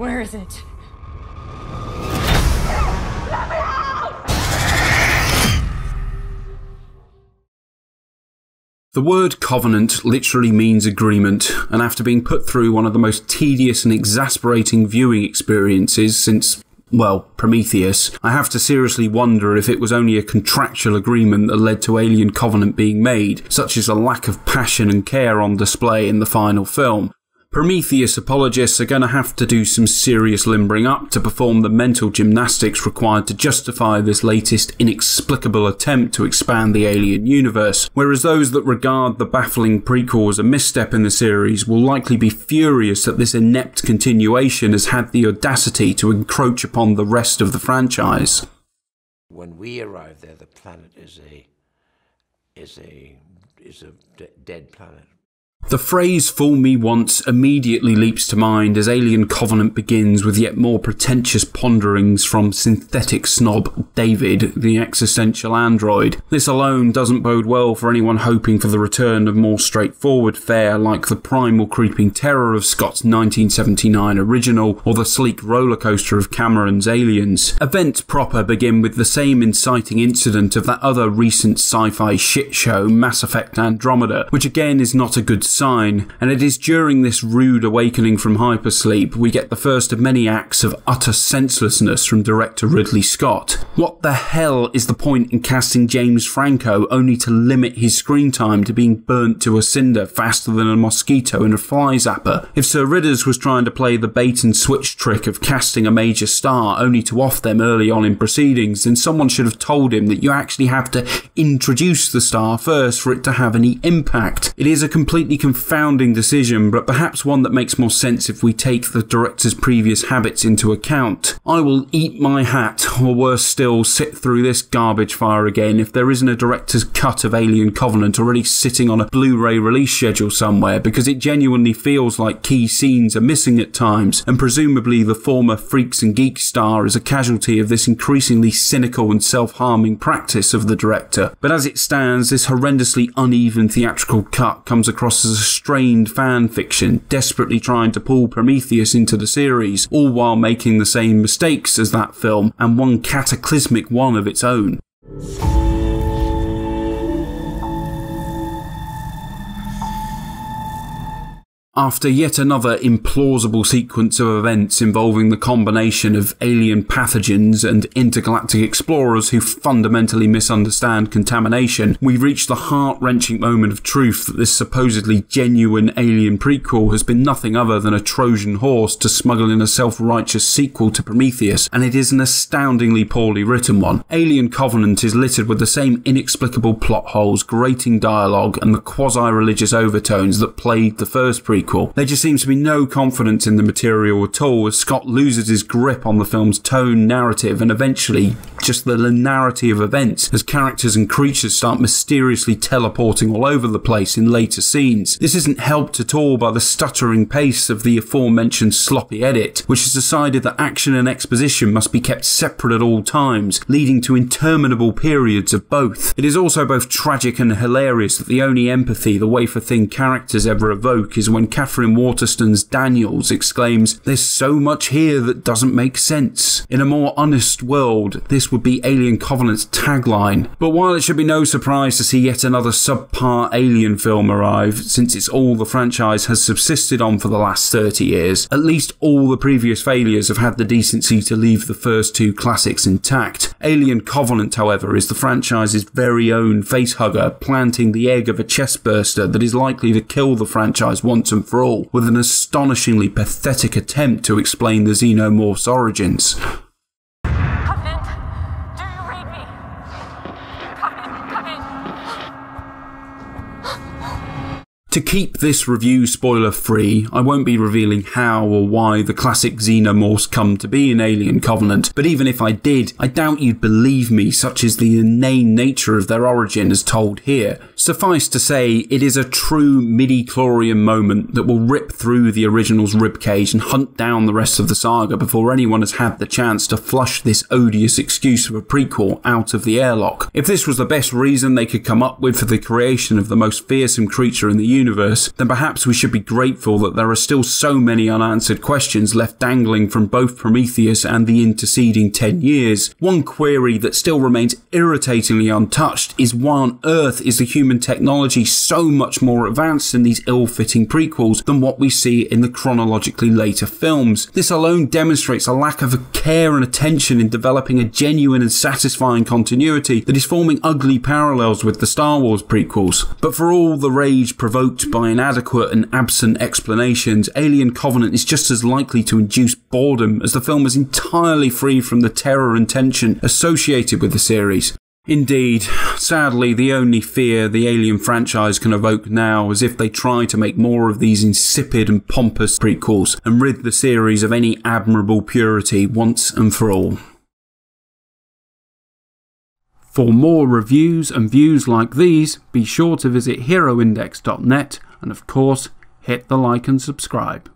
Where is it? The word covenant literally means agreement, and after being put through one of the most tedious and exasperating viewing experiences since, well, Prometheus, I have to seriously wonder if it was only a contractual agreement that led to Alien Covenant being made, such as a lack of passion and care on display in the final film. Prometheus apologists are going to have to do some serious limbering up to perform the mental gymnastics required to justify this latest inexplicable attempt to expand the Alien universe, whereas those that regard the baffling prequel as a misstep in the series will likely be furious that this inept continuation has had the audacity to encroach upon the rest of the franchise. When we arrive there, the planet is a dead planet. The phrase "fool me once" immediately leaps to mind as Alien Covenant begins with yet more pretentious ponderings from synthetic snob David, the existential android. This alone doesn't bode well for anyone hoping for the return of more straightforward fare like the primal creeping terror of Scott's 1979 original or the sleek rollercoaster of Cameron's Aliens. Events proper begin with the same inciting incident of that other recent sci-fi shit show, Mass Effect Andromeda, which again is not a good sign, and it is during this rude awakening from hypersleep we get the first of many acts of utter senselessness from director Ridley Scott. What the hell is the point in casting James Franco only to limit his screen time to being burnt to a cinder faster than a mosquito in a fly zapper? If Sir Ridders was trying to play the bait and switch trick of casting a major star only to off them early on in proceedings, then someone should have told him that you actually have to introduce the star first for it to have any impact. It is a completely confounding decision, but perhaps one that makes more sense if we take the director's previous habits into account. I will eat my hat, or worse still, sit through this garbage fire again if there isn't a director's cut of Alien Covenant already sitting on a Blu-ray release schedule somewhere, because it genuinely feels like key scenes are missing at times, and presumably the former Freaks and Geeks star is a casualty of this increasingly cynical and self-harming practice of the director. But as it stands, this horrendously uneven theatrical cut comes across as a strained fan fiction, desperately trying to pull Prometheus into the series, all while making the same mistakes as that film, and one cataclysmic one of its own. After yet another implausible sequence of events involving the combination of alien pathogens and intergalactic explorers who fundamentally misunderstand contamination, we reach the heart-wrenching moment of truth that this supposedly genuine Alien prequel has been nothing other than a Trojan horse to smuggle in a self-righteous sequel to Prometheus, and it is an astoundingly poorly written one. Alien Covenant is littered with the same inexplicable plot holes, grating dialogue, and the quasi-religious overtones that plagued the first prequel. There just seems to be no confidence in the material at all as Scott loses his grip on the film's tone, narrative, and eventually just the linearity of events as characters and creatures start mysteriously teleporting all over the place in later scenes. This isn't helped at all by the stuttering pace of the aforementioned sloppy edit, which has decided that action and exposition must be kept separate at all times, leading to interminable periods of both. It is also both tragic and hilarious that the only empathy the wafer-thin characters ever evoke is when Catherine Waterston's Daniels exclaims, "There's so much here that doesn't make sense." In a more honest world, this would be Alien Covenant's tagline. But while it should be no surprise to see yet another subpar Alien film arrive, since it's all the franchise has subsisted on for the last 30 years, at least all the previous failures have had the decency to leave the first two classics intact. Alien Covenant, however, is the franchise's very own facehugger, planting the egg of a chestburster that is likely to kill the franchise once and for all, with an astonishingly pathetic attempt to explain the xenomorph's origins. Covenant, do you read me? Covenant, come in. To keep this review spoiler free, I won't be revealing how or why the classic xenomorphs come to be in Alien Covenant, but even if I did, I doubt you'd believe me, such is the inane nature of their origin as told here. Suffice to say, it is a true midi-chlorian moment that will rip through the original's ribcage and hunt down the rest of the saga before anyone has had the chance to flush this odious excuse of a prequel out of the airlock. If this was the best reason they could come up with for the creation of the most fearsome creature in the universe, then perhaps we should be grateful that there are still so many unanswered questions left dangling from both Prometheus and the interceding 10 years. One query that still remains irritatingly untouched is why on earth is the human technology so much more advanced in these ill-fitting prequels than what we see in the chronologically later films. This alone demonstrates a lack of care and attention in developing a genuine and satisfying continuity that is forming ugly parallels with the Star Wars prequels. But for all the rage provoked by inadequate and absent explanations, Alien Covenant is just as likely to induce boredom as the film is entirely free from the terror and tension associated with the series. Indeed, sadly, the only fear the Alien franchise can evoke now is if they try to make more of these insipid and pompous prequels and rid the series of any admirable purity once and for all. For more reviews and views like these, be sure to visit heroindex.net and of course, hit the like and subscribe.